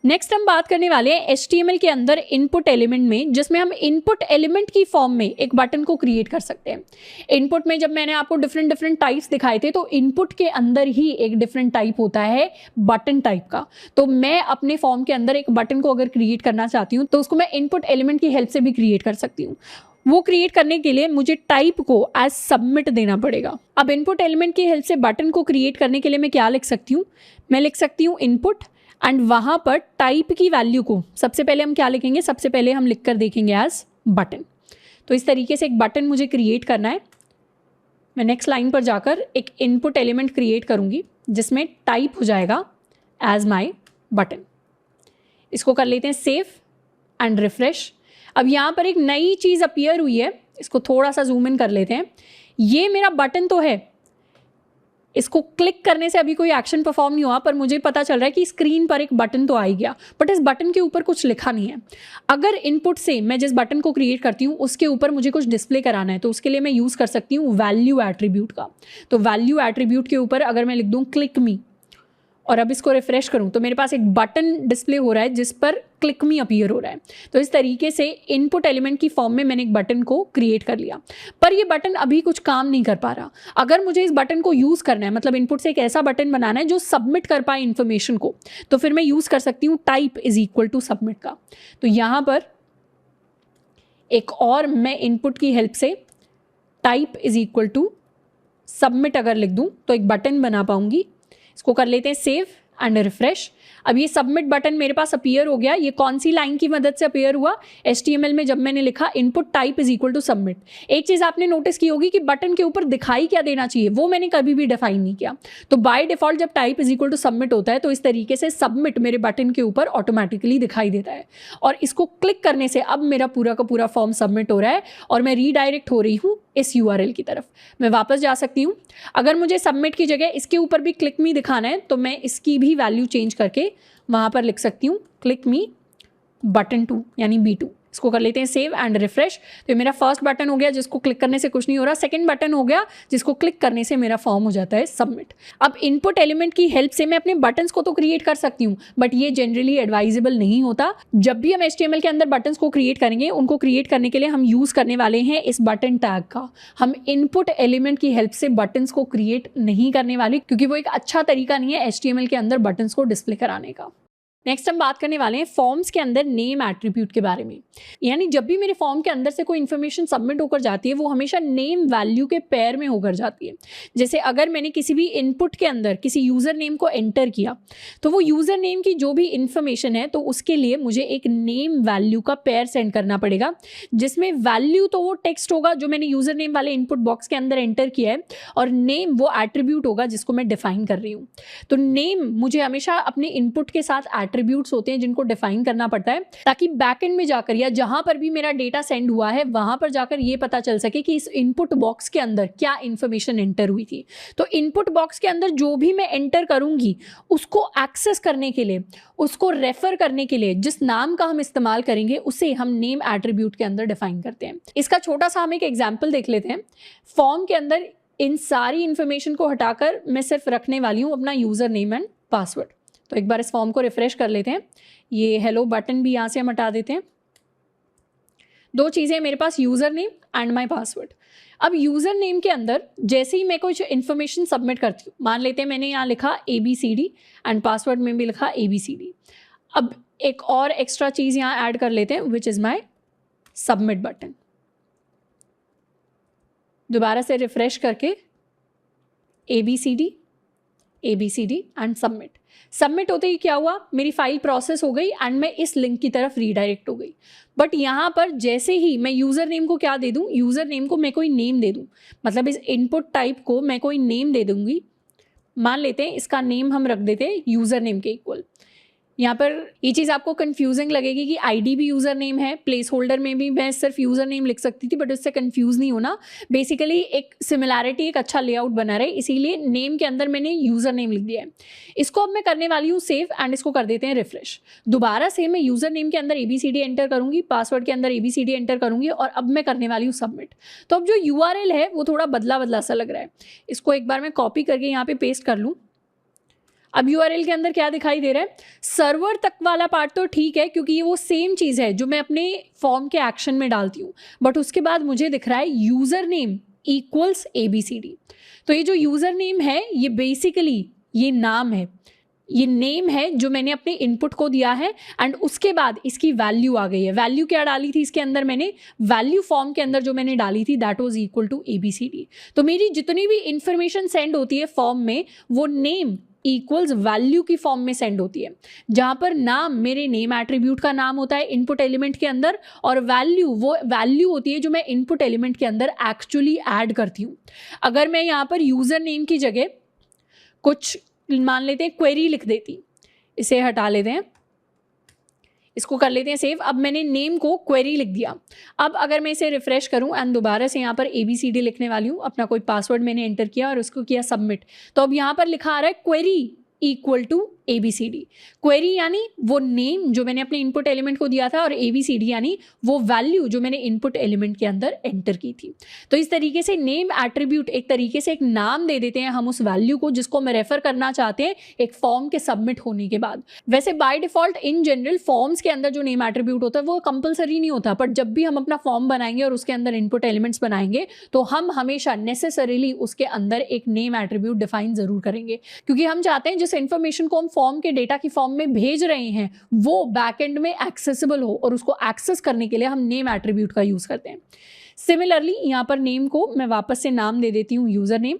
Next हम बात करने वाले हैं HTML के अंदर इनपुट एलिमेंट में, जिसमें हम इनपुट एलिमेंट की फॉर्म में एक बटन को क्रिएट कर सकते हैं। इनपुट में जब मैंने आपको डिफरेंट टाइप्स दिखाए थे, तो इनपुट के अंदर ही एक डिफरेंट टाइप होता है बटन टाइप का। तो मैं अपने फॉर्म के अंदर एक बटन को अगर क्रिएट करना चाहती हूँ तो उसको मैं इनपुट एलिमेंट की हेल्प से भी क्रिएट कर सकती हूँ। वो क्रिएट करने के लिए मुझे टाइप को एज सबमिट देना पड़ेगा। अब इनपुट एलिमेंट की हेल्प से बटन को क्रिएट करने के लिए मैं क्या लिख सकती हूँ, मैं लिख सकती हूँ इनपुट एंड वहाँ पर टाइप की वैल्यू को सबसे पहले हम क्या लिखेंगे, सबसे पहले हम लिख कर देखेंगे एज बटन। तो इस तरीके से एक बटन मुझे क्रिएट करना है। मैं नेक्स्ट लाइन पर जाकर एक इनपुट एलिमेंट क्रिएट करूँगी जिसमें टाइप हो जाएगा एज माई बटन। इसको कर लेते हैं सेव एंड रिफ्रेश। अब यहाँ पर एक नई चीज़ अपीयर हुई है, इसको थोड़ा सा जूम इन कर लेते हैं। ये मेरा बटन तो है, इसको क्लिक करने से अभी कोई एक्शन परफॉर्म नहीं हुआ, पर मुझे पता चल रहा है कि स्क्रीन पर एक बटन तो आ ही गया, बट इस बटन के ऊपर कुछ लिखा नहीं है। अगर इनपुट से मैं जिस बटन को क्रिएट करती हूँ उसके ऊपर मुझे कुछ डिस्प्ले कराना है, तो उसके लिए मैं यूज़ कर सकती हूँ वैल्यू एट्रीब्यूट का। तो वैल्यू एट्रीब्यूट के ऊपर अगर मैं लिख दूँ क्लिक मी और अब इसको रिफ्रेश करूं तो मेरे पास एक बटन डिस्प्ले हो रहा है जिस पर क्लिक मी अपीयर हो रहा है। तो इस तरीके से इनपुट एलिमेंट की फॉर्म में मैंने एक बटन को क्रिएट कर लिया, पर ये बटन अभी कुछ काम नहीं कर पा रहा। अगर मुझे इस बटन को यूज़ करना है, मतलब इनपुट से एक ऐसा बटन बनाना है जो सबमिट कर पाए इन्फॉर्मेशन को, तो फिर मैं यूज़ कर सकती हूँ type is equal to submit का। तो यहाँ पर एक और मैं इनपुट की हेल्प से type is equal to submit अगर लिख दूँ तो एक बटन बना पाऊंगी। इसको कर लेते हैं सेव एंड रिफ्रेश। अब ये सबमिट बटन मेरे पास अपीयर हो गया। ये कौन सी लाइन की मदद से अपीयर हुआ, HTML में जब मैंने लिखा input type is equal to submit. एक चीज़ आपने नोटिस की होगी कि बटन के ऊपर दिखाई क्या देना चाहिए वो मैंने कभी भी डिफाइन नहीं किया। तो बाय डिफॉल्ट जब type is equal to submit होता है तो इस तरीके से सबमिट मेरे बटन के ऊपर ऑटोमेटिकली दिखाई देता है, और इसको क्लिक करने से अब मेरा पूरा का पूरा फॉर्म सबमिट हो रहा है और मैं रीडायरेक्ट हो रही हूँ इस URL की तरफ। मैं वापस जा सकती हूँ। अगर मुझे सबमिट की जगह इसके ऊपर भी क्लिक मी दिखाना है तो मैं इसकी भी वैल्यू चेंज करके वहाँ पर लिख सकती हूँ क्लिक मी बटन 2 यानी B2। इसको कर लेते हैं सेव एंड रिफ्रेश। तो ये मेरा फर्स्ट बटन हो गया जिसको क्लिक करने से कुछ नहीं हो रहा, सेकंड बटन हो गया जिसको क्लिक करने से मेरा फॉर्म हो जाता है सबमिट। अब इनपुट एलिमेंट की हेल्प से मैं अपने बटन्स को तो क्रिएट कर सकती हूँ, बट ये जनरली एडवाइजेबल नहीं होता। जब भी हम HTML के अंदर बटन्स को क्रिएट करेंगे, उनको क्रिएट करने के लिए हम यूज़ करने वाले हैं इस बटन टैग का। हम इनपुट एलिमेंट की हेल्प से बटन्स को क्रिएट नहीं करने वाले, क्योंकि वो एक अच्छा तरीका नहीं है HTML के अंदर बटन्स को डिस्प्ले कराने का। नेक्स्ट हम बात करने वाले हैं फॉर्म्स के अंदर नेम एट्रीब्यूट के बारे में। यानी जब भी मेरे फॉर्म के अंदर से कोई इन्फॉर्मेशन सबमिट होकर जाती है वो हमेशा नेम वैल्यू के पेयर में होकर जाती है। जैसे अगर मैंने किसी भी इनपुट के अंदर किसी यूज़र नेम को एंटर किया तो वो यूज़र नेम की जो भी इन्फॉर्मेशन है तो उसके लिए मुझे एक नेम वैल्यू का पेयर सेंड करना पड़ेगा, जिसमें वैल्यू तो वो टेक्स्ट होगा जो मैंने यूज़र नेम वाले इनपुट बॉक्स के अंदर एंटर किया है, और नेम वो एट्रीब्यूट होगा जिसको मैं डिफाइन कर रही हूँ। तो नेम मुझे हमेशा अपने इनपुट के साथ एट्रीब्यूट्स होते हैं जिनको डिफाइन करना पड़ता है, ताकि बैकएंड में जाकर या जहां पर भी मेरा डेटा सेंड हुआ है वहां पर जाकर ये पता चल सके कि इस इनपुट बॉक्स के अंदर क्या इंफॉर्मेशन एंटर हुई थी। तो इनपुट बॉक्स के अंदर जो भी मैं एंटर करूंगी उसको एक्सेस करने के लिए, उसको रेफर करने के लिए जिस नाम का हम इस्तेमाल करेंगे उसे हम नेम एट्रीब्यूट के अंदर डिफाइन करते हैं। इसका छोटा सा हम एक एग्जाम्पल देख लेते हैं। फॉर्म के अंदर इन सारी इंफॉर्मेशन को हटाकर मैं सिर्फ रखने वाली हूँ अपना यूजर नेम एंड पासवर्ड। तो एक बार इस फॉर्म को रिफ्रेश कर लेते हैं। ये हेलो बटन भी यहाँ से हम हटा देते हैं। दो चीज़ें मेरे पास, user name and my password. अब यूज़र नेम के अंदर जैसे ही मैं कुछ इन्फॉर्मेशन सबमिट करती हूँ, मान लेते हैं मैंने यहाँ लिखा ABCD एंड पासवर्ड में भी लिखा ABCD। अब एक और एक्स्ट्रा चीज़ यहाँ ऐड कर लेते हैं which is my submit button. दोबारा से रिफ्रेश करके ABCD एंड सबमिट। सबमिट होते ही क्या हुआ, मेरी फाइल प्रोसेस हो गई एंड मैं इस लिंक की तरफ रीडायरेक्ट हो गई। बट यहाँ पर जैसे ही मैं यूज़र नेम को क्या दे दूँ, यूज़र नेम को मैं कोई नेम दे दूँ, मतलब इस इनपुट टाइप को मैं कोई नेम दे दूँगी। मान लेते हैं इसका नेम हम रख देते हैं यूज़र नेम के इक्वल। यहाँ पर ये चीज़ आपको कंफ्यूजिंग लगेगी कि ID भी यूज़र नेम है, प्लेस होल्डर में भी मैं सिर्फ यूज़र नेम लिख सकती थी, बट उससे कंफ्यूज नहीं होना। बेसिकली एक सिमिलैरिटी, एक अच्छा लेआउट बना रहे, इसीलिए नेम के अंदर मैंने यूज़र नेम लिख दिया है। इसको अब मैं करने वाली हूँ सेव एंड इसको कर देते हैं रिफ्रेश। दोबारा से मैं यूज़र नेम के अंदर ABCD एंटर करूँगी, पासवर्ड के अंदर ABCD एंटर करूँगी और अब मैं करने वाली हूँ सबमिट। तो अब जो URL है वो थोड़ा बदला बदला सा लग रहा है। इसको एक बार मैं कॉपी करके यहाँ पे पेस्ट कर लूँ। अब यूआरएल के अंदर क्या दिखाई दे रहा है, सर्वर तक वाला पार्ट तो ठीक है क्योंकि ये वो सेम चीज़ है जो मैं अपने फॉर्म के एक्शन में डालती हूँ, बट उसके बाद मुझे दिख रहा है यूज़र नेम इक्वल्स ABCD। तो ये जो यूज़र नेम है ये बेसिकली ये नाम है, ये नेम है जो मैंने अपने इनपुट को दिया है एंड उसके बाद इसकी वैल्यू आ गई है। वैल्यू क्या डाली थी इसके अंदर, मैंने वैल्यू फॉर्म के अंदर जो मैंने डाली थी that was equal to ABCD। तो मेरी जितनी भी इंफॉर्मेशन सेंड होती है फॉर्म में वो नेम इक्वल्स वैल्यू की फॉर्म में सेंड होती है, जहाँ पर नाम मेरे नेम एट्रीब्यूट का नाम होता है इनपुट एलिमेंट के अंदर, और वैल्यू वो वैल्यू होती है जो मैं इनपुट एलिमेंट के अंदर एक्चुअली ऐड करती हूँ। अगर मैं यहाँ पर यूज़र नेम की जगह कुछ मान लेते हैं क्वेरी लिख देती, इसे हटा लेते हैं, इसको कर लेते हैं सेव। अब मैंने नेम को क्वेरी लिख दिया। अब अगर मैं इसे रिफ्रेश करूं एंड दोबारा से यहाँ पर ABCD लिखने वाली हूँ, अपना कोई पासवर्ड मैंने एंटर किया और उसको किया सबमिट, तो अब यहाँ पर लिखा आ रहा है query equal to ABCD। Query यानी वो नेम जो मैंने अपने इनपुट एलिमेंट को दिया था और ABCD यानी वो वैल्यू जो मैंने इनपुट एलिमेंट के अंदर एंटर की थी। तो इस तरीके से नेम एट्रीब्यूट एक तरीके से एक नाम दे देते हैं हम उस वैल्यू को जिसको मैं रेफर करना चाहते हैं एक फॉर्म के सबमिट होने के बाद। वैसे by default in general forms के अंदर जो नेम एट्रीब्यूट होता है वो कंपलसरी नहीं होता, बट जब भी हम अपना फॉर्म बनाएंगे और उसके अंदर इनपुट एलिमेंट्स बनाएंगे तो हम हमेशा नेसेसरीली उसके अंदर एक नेम एट्रीब्यूट डिफाइन जरूर करेंगे, क्योंकि हम चाहते हैं जिस इन्फॉर्मेशन को हम फॉर्म के डेटा की फॉर्म में भेज रहे हैं वो बैकएंड में एक्सेसिबल हो, और उसको एक्सेस करने के लिए हम नेम एट्रीब्यूट का यूज करते हैं। सिमिलरली यहाँ पर नेम को मैं वापस से नाम दे देती हूँ यूजर नेम,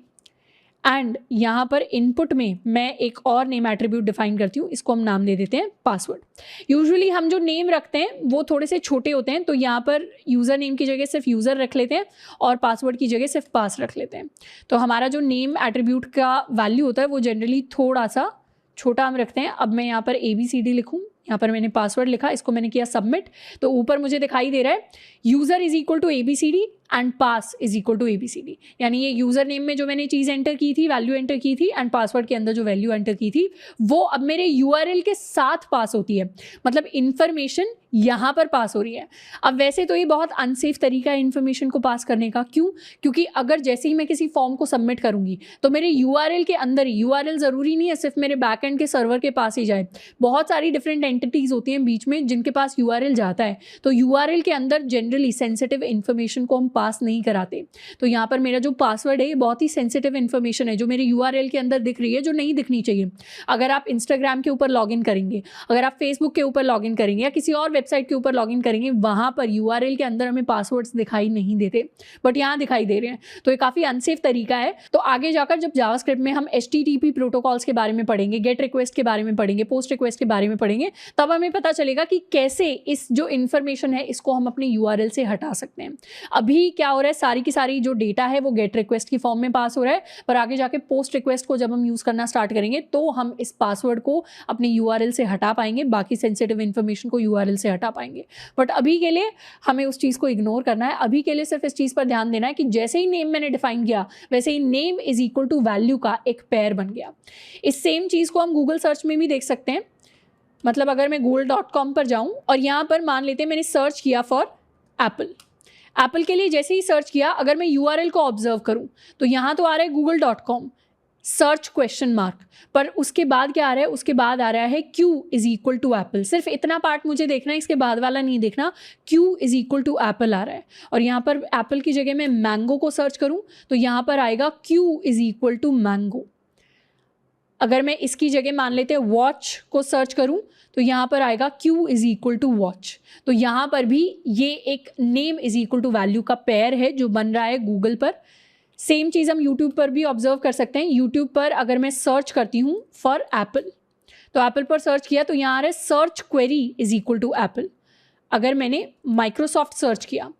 एंड यहाँ पर इनपुट में मैं एक और नेम एट्रीब्यूट डिफाइन करती हूँ, इसको हम नाम दे देते हैं पासवर्ड। यूजुअली हम जो नेम रखते हैं वो थोड़े से छोटे होते हैं, तो यहाँ पर यूज़र नेम की जगह सिर्फ यूज़र रख लेते हैं और पासवर्ड की जगह सिर्फ पास रख लेते हैं। तो हमारा जो नेम एट्रीब्यूट का वैल्यू होता है वो जनरली थोड़ा सा छोटा हम रखते हैं। अब मैं यहाँ पर ABCD लिखूँ, यहाँ पर मैंने पासवर्ड लिखा, इसको मैंने किया सबमिट, तो ऊपर मुझे दिखाई दे रहा है user is equal to ABCD and pass is equal to ABCD। यानी ये यूज़र नेम में जो मैंने चीज़ एंटर की थी, वैल्यू एंटर की थी, एंड पासवर्ड के अंदर जो वैल्यू एंटर की थी वो अब मेरे URL के साथ पास होती है, मतलब इन्फॉर्मेशन यहाँ पर पास हो रही है। अब वैसे तो ये बहुत अनसेफ तरीका है इन्फॉर्मेशन को पास करने का, क्यों? क्योंकि अगर जैसे ही मैं किसी फॉर्म को सबमिट करूँगी तो मेरे URL के अंदर ही, URL ज़रूरी नहीं है सिर्फ मेरे बैकएंड के सर्वर के पास ही जाए, बहुत सारी डिफरेंट एंटिटीज़ होती हैं बीच में जिनके पास URL जाता है, तो URL के अंदर जनरली सेंसिटिव इन्फॉर्मेशन को हम पास नहीं कराते। तो यहाँ पर मेरा जो पासवर्ड है ये बहुत ही सेंसिटिव इन्फॉर्मेशन है जो मेरे URL के अंदर दिख रही है, जो नहीं दिखनी चाहिए। अगर आप इंस्टाग्राम के ऊपर लॉगिन करेंगे, अगर आप फेसबुक के ऊपर लॉगिन करेंगे या किसी और वेबसाइट के ऊपर लॉगिन करेंगे, वहाँ पर URL के अंदर हमें पासवर्ड्स दिखाई नहीं देते, बट यहाँ दिखाई दे रहे हैं। तो ये काफ़ी अनसेफ तरीका है। तो आगे जाकर जब जावास्क्रिप्ट में हम HTTP प्रोटोकॉल्स के बारे में पढ़ेंगे, गेट रिक्वेस्ट के बारे में पढ़ेंगे, पोस्ट रिक्वेस्ट के बारे में पढ़ेंगे, तब हमें पता चलेगा कि कैसे इस जो इन्फॉर्मेशन है इसको हम अपने URL से हटा सकते हैं। अभी क्या हो रहा है, सारी की सारी जो डेटा है वो गेट रिक्वेस्ट की फॉर्म में पास हो रहा है, पर आगे जाके पोस्ट रिक्वेस्ट को जब हम यूज़ करना स्टार्ट करेंगे तो हम इस पासवर्ड को अपने URL से हटा पाएंगे, बाकी सेंसिटिव इन्फॉर्मेशन को URL से हटा पाएंगे। बट अभी के लिए हमें उस चीज़ को इग्नोर करना है। अभी के लिए सिर्फ इस चीज़ पर ध्यान देना है कि जैसे ही नेम मैंने डिफाइन किया वैसे ही name is equal to value का एक पेयर बन गया। इस सेम चीज़ को हम गूगल सर्च में भी देख सकते हैं। मतलब अगर मैं google.com पर जाऊं और यहाँ पर मान लेते हैं मैंने सर्च किया फॉर एप्पल के लिए, जैसे ही सर्च किया अगर मैं URL को ऑब्जर्व करूं तो यहाँ तो आ रहा है google.com सर्च क्वेश्चन मार्क, पर उसके बाद क्या आ रहा है, उसके बाद आ रहा है Q is equal to apple. सिर्फ इतना पार्ट मुझे देखना है, इसके बाद वाला नहीं देखना। Q is equal to apple आ रहा है, और यहाँ पर एप्पल की जगह मैं मैंगो को सर्च करूँ तो यहाँ पर आएगा Q is equal to mango. अगर मैं इसकी जगह मान लेते हैं वॉच को सर्च करूं तो यहाँ पर आएगा Q is equal to watch. तो यहाँ पर भी ये एक name is equal to value का पेयर है जो बन रहा है गूगल पर। सेम चीज़ हम यूट्यूब पर भी ऑब्जर्व कर सकते हैं। यूट्यूब पर अगर मैं सर्च करती हूँ फॉर एप्पल तो एप्पल पर सर्च किया तो यहाँ आ रहा है search query is equal to apple. अगर मैंने माइक्रोसॉफ्ट सर्च किया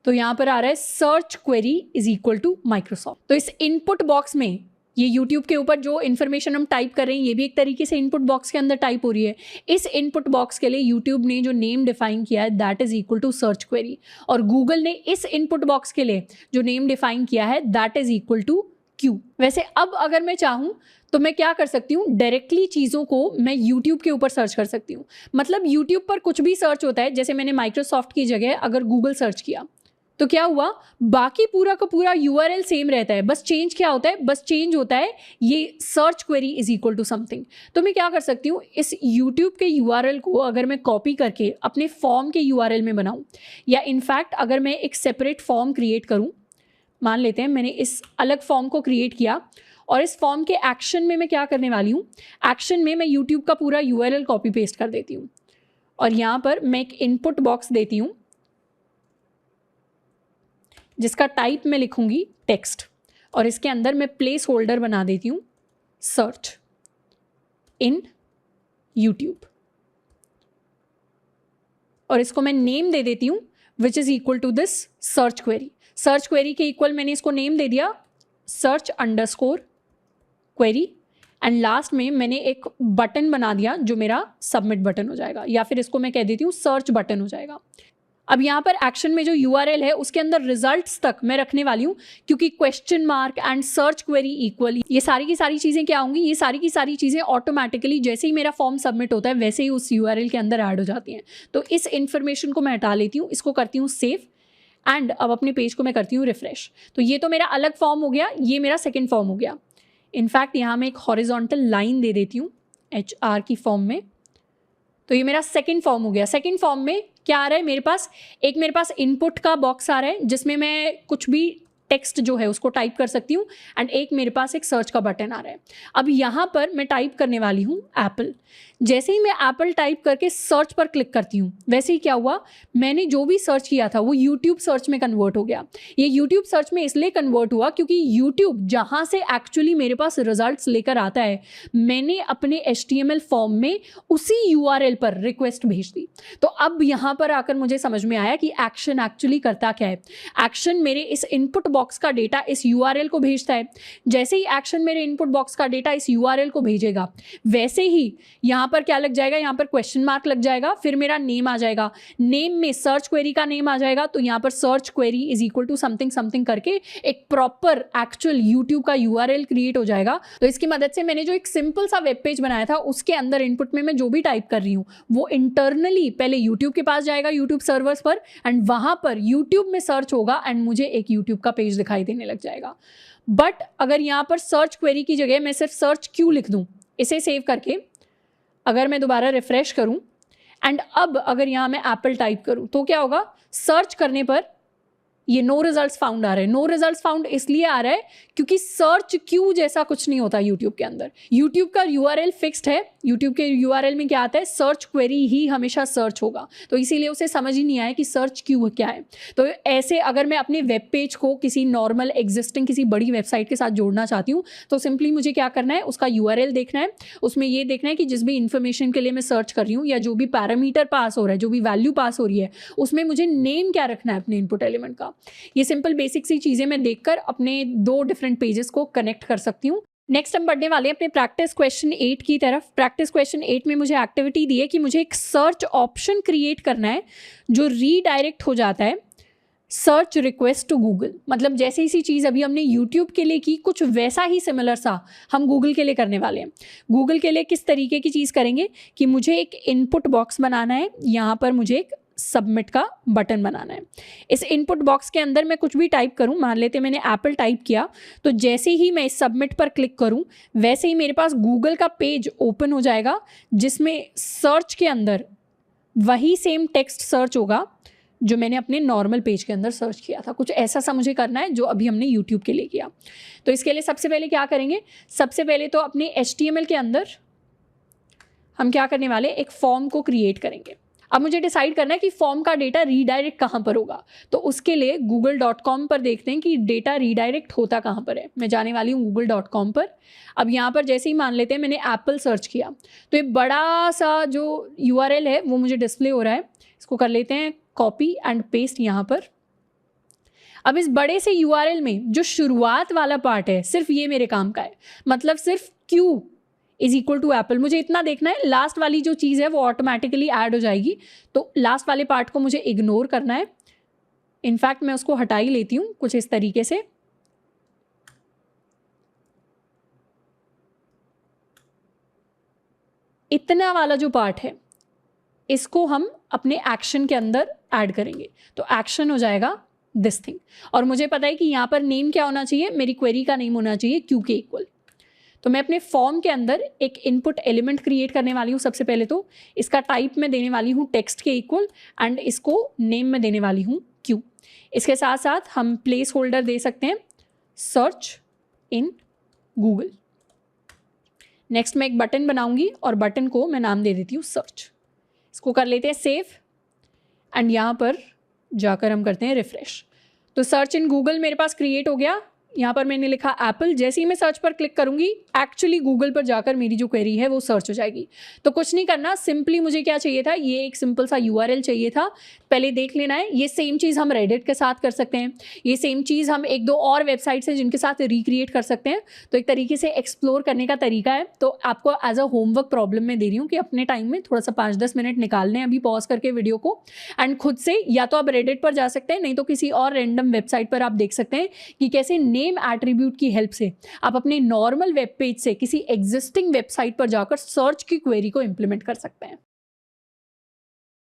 तो यहाँ पर आ रहा है search query is equal to Microsoft. तो इस इनपुट बॉक्स में ये YouTube के ऊपर जो इन्फॉर्मेशन हम टाइप कर रहे हैं ये भी एक तरीके से इनपुट बॉक्स के अंदर टाइप हो रही है। इस इनपुट बॉक्स के लिए YouTube ने जो नेम डिफाइन किया है that is equal to search query, और Google ने इस इनपुट बॉक्स के लिए जो नेम डिफाइन किया है that is equal to Q। वैसे अब अगर मैं चाहूँ तो मैं क्या कर सकती हूँ, डायरेक्टली चीज़ों को मैं YouTube के ऊपर सर्च कर सकती हूँ। मतलब YouTube पर कुछ भी सर्च होता है, जैसे मैंने माइक्रोसॉफ्ट की जगह अगर गूगल सर्च किया तो क्या हुआ, बाकी पूरा का पूरा यूआरएल सेम रहता है, बस चेंज क्या होता है, बस चेंज होता है ये search query is equal to something. तो मैं क्या कर सकती हूँ, इस यूट्यूब के यूआरएल को अगर मैं कॉपी करके अपने फॉर्म के यूआरएल में बनाऊँ, या इनफैक्ट अगर मैं एक सेपरेट फॉर्म क्रिएट करूँ, मान लेते हैं मैंने इस अलग फॉर्म को क्रिएट किया और इस फॉर्म के एक्शन में मैं क्या करने वाली हूँ, एक्शन में मैं यूट्यूब का पूरा यूआरएल कॉपी पेस्ट कर देती हूँ और यहाँ पर मैं एक इनपुट बॉक्स देती हूँ जिसका टाइप मैं लिखूंगी टेक्स्ट, और इसके अंदर मैं प्लेस होल्डर बना देती हूँ सर्च इन यूट्यूब, और इसको मैं नेम दे देती हूँ which is equal to this search query. Search query के इक्वल मैंने इसको नेम दे दिया search underscore query, and last में मैंने एक बटन बना दिया जो मेरा सबमिट बटन हो जाएगा, या फिर इसको मैं कह देती हूँ सर्च बटन हो जाएगा। अब यहाँ पर एक्शन में जो यूआरएल है उसके अंदर रिजल्ट्स तक मैं रखने वाली हूँ, क्योंकि question mark and search query equal, ये सारी की सारी चीज़ें क्या होंगी, ये सारी की सारी चीज़ें ऑटोमेटिकली जैसे ही मेरा फॉर्म सबमिट होता है वैसे ही उस यूआरएल के अंदर ऐड हो जाती हैं। तो इस इन्फॉर्मेशन को मैं हटा लेती हूँ, इसको करती हूँ सेव, एंड अब अपने पेज को मैं करती हूँ रिफ्रेश। तो ये तो मेरा अलग फॉर्म हो गया, ये मेरा सेकेंड फॉर्म हो गया। इनफैक्ट यहाँ मैं एक हॉरिजॉन्टल लाइन दे देती हूँ HR की फॉर्म में, तो ये मेरा सेकंड फॉर्म हो गया। सेकंड फॉर्म में क्या आ रहा है मेरे पास, एक मेरे पास इनपुट का बॉक्स आ रहा है जिसमें मैं कुछ भी टेक्स्ट जो है उसको टाइप कर सकती हूँ, एंड एक मेरे पास एक सर्च का बटन आ रहा है। अब यहाँ पर मैं टाइप करने वाली हूँ एप्पल। जैसे ही मैं एप्पल टाइप करके सर्च पर क्लिक करती हूँ, वैसे ही क्या हुआ, मैंने जो भी सर्च किया था वो यूट्यूब सर्च में कन्वर्ट हो गया। ये यूट्यूब सर्च में इसलिए कन्वर्ट हुआ क्योंकि यूट्यूब जहाँ से एक्चुअली मेरे पास रिजल्ट्स लेकर आता है, मैंने अपने HTML फॉर्म में उसी URL पर रिक्वेस्ट भेज दी। तो अब यहाँ पर आकर मुझे समझ में आया कि एक्शन एक्चुअली करता क्या है। एक्शन मेरे इस इनपुट बॉक्स का डेटा इस URL को भेजता है। जैसे ही एक्शन मेरे इनपुट बॉक्स का डेटा इस URL को भेजेगा, वैसे ही यहाँ पर क्या लग जाएगा, यहाँ पर क्वेश्चन मार्क लग जाएगा, फिर मेरा नेम आ जाएगा, नेम में सर्च क्वेरी का नेम आ जाएगा, तो यहाँ पर search query is equal to something something करके एक प्रॉपर एक्चुअल यूट्यूब का URL क्रिएट हो जाएगा। तो इसकी मदद से मैंने जो एक सिंपल सा वेब पेज बनाया था उसके अंदर इनपुट में मैं जो भी टाइप कर रही हूँ वो इंटरनली पहले यूट्यूब के पास जाएगा, यूट्यूब सर्वर्स पर, एंड वहां पर यूट्यूब में सर्च होगा एंड मुझे एक यूट्यूब का पेज दिखाई देने लग जाएगा। बट अगर यहाँ पर सर्च क्वेरी की जगह मैं सिर्फ सर्च क्यों लिख दूँ, इसे सेव करके अगर मैं दोबारा रिफ्रेश करूं एंड अब अगर यहाँ मैं एप्पल टाइप करूं तो क्या होगा, सर्च करने पर ये नो रिजल्ट्स फाउंड आ रहे हैं। नो रिजल्ट्स फाउंड इसलिए आ रहा है क्योंकि सर्च क्यू जैसा कुछ नहीं होता यूट्यूब के अंदर। यूट्यूब का URL फिक्स्ड है, यूट्यूब के URL में क्या आता है, सर्च क्वेरी ही हमेशा सर्च होगा, तो इसीलिए उसे समझ ही नहीं आया कि सर्च क्यू क्या है। तो ऐसे अगर मैं अपने वेब पेज को किसी नॉर्मल एग्जिस्टिंग किसी बड़ी वेबसाइट के साथ जोड़ना चाहती हूँ तो सिंपली मुझे क्या करना है, उसका URL देखना है, उसमें ये देखना है कि जिस भी इन्फॉर्मेशन के लिए मैं सर्च कर रही हूँ या जो भी पैरामीटर पास हो रहा है, जो भी वैल्यू पास हो रही है, उसमें मुझे नेम क्या रखना है अपने इनपुट एलिमेंट का। ये सिंपल बेसिक सी चीजें मैं देखकर अपने 2 डिफरेंट पेजेस को कनेक्ट कर सकती हूँ। नेक्स्ट हम बढ़ने वाले हैं अपने प्रैक्टिस क्वेश्चन 8 की तरफ। प्रैक्टिस क्वेश्चन 8 में मुझे एक्टिविटी दी है कि मुझे एक सर्च ऑप्शन क्रिएट करना है जो रीडायरेक्ट हो जाता है सर्च रिक्वेस्ट टू गूगल। मतलब जैसे ही सी चीज़ अभी हमने यूट्यूब के लिए की, कुछ वैसा ही सिमिलर सा हम गूगल के लिए करने वाले हैं। गूगल के लिए किस तरीके की चीज़ करेंगे कि मुझे एक इनपुट बॉक्स बनाना है, यहाँ पर मुझे एक सबमिट का बटन बनाना है। इस इनपुट बॉक्स के अंदर मैं कुछ भी टाइप करूं, मान लेते मैंने एप्पल टाइप किया, तो जैसे ही मैं इस सबमिट पर क्लिक करूं वैसे ही मेरे पास गूगल का पेज ओपन हो जाएगा जिसमें सर्च के अंदर वही सेम टेक्स्ट सर्च होगा जो मैंने अपने नॉर्मल पेज के अंदर सर्च किया था। कुछ ऐसा सा मुझे करना है जो अभी हमने यूट्यूब के लिए किया। तो इसके लिए सबसे पहले क्या करेंगे, सबसे पहले तो अपने HTML के अंदर हम क्या करने वाले, एक फॉर्म को क्रिएट करेंगे। अब मुझे डिसाइड करना है कि फॉर्म का डेटा रीडायरेक्ट कहाँ पर होगा, तो उसके लिए google.com पर देखते हैं कि डेटा रीडायरेक्ट होता कहाँ पर है। मैं जाने वाली हूँ google.com पर। अब यहाँ पर जैसे ही मान लेते हैं मैंने एप्पल सर्च किया तो एक बड़ा सा जो URL है वो मुझे डिस्प्ले हो रहा है। इसको कर लेते हैं कॉपी एंड पेस्ट यहाँ पर। अब इस बड़े से URL में जो शुरुआत वाला पार्ट है सिर्फ ये मेरे काम का है, मतलब सिर्फ Q is equal to apple. मुझे इतना देखना है, लास्ट वाली जो चीज़ है वो ऑटोमेटिकली ऐड हो जाएगी, तो लास्ट वाले पार्ट को मुझे इग्नोर करना है। इनफैक्ट मैं उसको हटा ही लेती हूँ कुछ इस तरीके से। इतना वाला जो पार्ट है इसको हम अपने एक्शन के अंदर ऐड करेंगे, तो एक्शन हो जाएगा दिस थिंग, और मुझे पता है कि यहाँ पर नेम क्या होना चाहिए, मेरी क्वेरी का नेम होना चाहिए क्यू के इक्वल। तो मैं अपने फॉर्म के अंदर एक इनपुट एलिमेंट क्रिएट करने वाली हूँ। सबसे पहले तो इसका टाइप में देने वाली हूँ टेक्स्ट के इक्वल एंड इसको नेम में देने वाली हूँ क्यू। इसके साथ साथ हम प्लेस होल्डर दे सकते हैं सर्च इन गूगल। नेक्स्ट मैं एक बटन बनाऊंगी और बटन को मैं नाम दे देती हूँ सर्च। इसको कर लेते हैं सेव एंड यहाँ पर जाकर हम करते हैं रिफ्रेश। तो सर्च इन गूगल मेरे पास क्रिएट हो गया। यहाँ पर मैंने लिखा एप्पल। जैसे ही मैं सर्च पर क्लिक करूंगी एक्चुअली गूगल पर जाकर मेरी जो क्वेरी है वो सर्च हो जाएगी। तो कुछ नहीं करना, सिंपली मुझे क्या चाहिए था, ये एक सिंपल सा URL चाहिए था, पहले देख लेना है। ये सेम चीज़ हम रेडिट के साथ कर सकते हैं, ये सेम चीज़ हम एक दो और वेबसाइट्स हैं जिनके साथ रिक्रिएट कर सकते हैं। तो एक तरीके से एक्सप्लोर करने का तरीका है। तो आपको एज अ होमवर्क प्रॉब्लम में दे रही हूँ कि अपने टाइम में थोड़ा सा 5-10 मिनट निकाल लें अभी पॉज करके वीडियो को, एंड खुद से या तो आप रेडिट पर जा सकते हैं, नहीं तो किसी और रैंडम वेबसाइट पर आप देख सकते हैं कि कैसे नेम एट्रीब्यूट की हेल्प से आप अपने नॉर्मल वेब पेज से किसी एग्जिस्टिंग वेबसाइट पर जाकर सर्च की क्वेरी को इंप्लीमेंट कर सकते हैं।